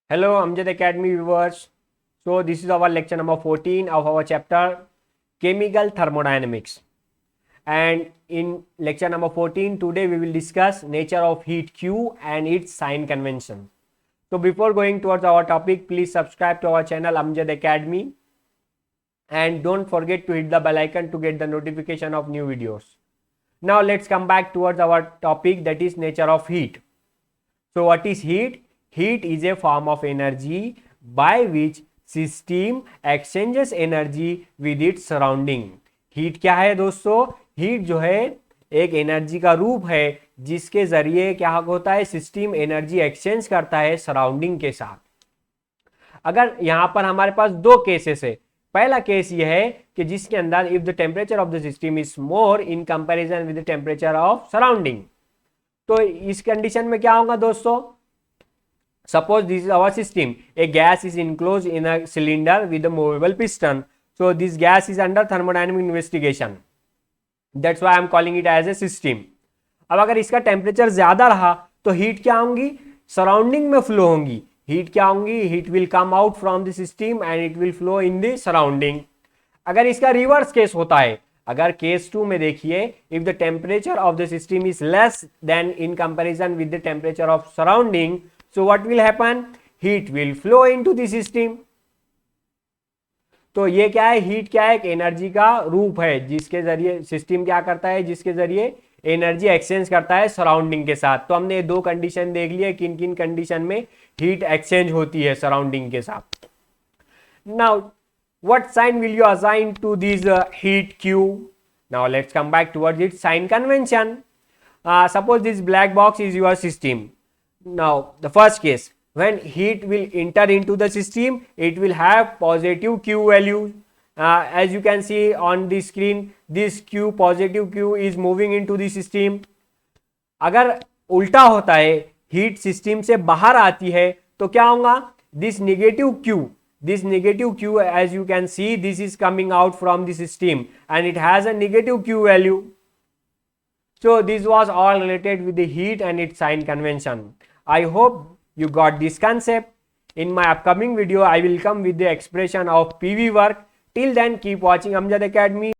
Hello, Amjad Academy viewers. So this is our lecture number 14 of our chapter Chemical Thermodynamics. And in lecture number 14, today we will discuss nature of heat Q and its sign convention. So before going towards our topic, please subscribe to our channel Amjad Academy. And don't forget to hit the bell icon to get the notification of new videos. Now let's come back towards our topic, that is nature of heat. So what is heat? Heat is a form of energy by which system exchanges energy with its surrounding. Heat क्या है दोस्तों? Heat जो है एक energy का रूप है जिसके जरिए क्या होता है, सिस्टम एनर्जी एक्सचेंज करता है सराउंडिंग के साथ. अगर यहां पर हमारे पास दो केसेस है. पहला केस यह है कि जिसके अंदर if the temperature of the system is more in comparison with the temperature of surrounding. तो इस कंडीशन में क्या होगा दोस्तों? Suppose this is our system. A gas is enclosed in a cylinder with a movable piston. So this gas is under thermodynamic investigation. That's why I am calling it as a system. अब अगर इसका temperature ज्यादा रहा तो heat क्या होंगी? Surrounding में flow होंगी. हीट क्या होंगी? Heat will come out from the system and it will flow in the surrounding. अगर इसका रिवर्स केस होता है, अगर केस 2 में देखिए, if the temperature of the system is less then in comparison with the temperature of surrounding, so what will happen? Heat will flow into the system. तो ये क्या है? हीट क्या है? एक एनर्जी का रूप है जिसके जरिए सिस्टम क्या करता है, जिसके जरिए एनर्जी एक्सचेंज करता है सराउंडिंग के साथ. तो हमने दो कंडीशन देख लिए, किन किन कंडीशन में हीट एक्सचेंज होती है सराउंडिंग के साथ. Now what sign will you assign to this heat Q? Now let's come back towards its sign convention. Suppose this black box is your system. Now the first case, when heat will enter into the system, it will have positive Q value. As you can see on the screen, this Q, positive Q is moving into the system. अगर उल्टा होता है, heat system से बाहर आती है तो क्या होगा? this negative Q, as you can see, this is coming out from the system and it has a negative Q value. So this was all related with the heat and its sign convention. I hope you got this concept. In my upcoming video, I will come with the expression of PV work. Till then, keep watching Amjad Academy.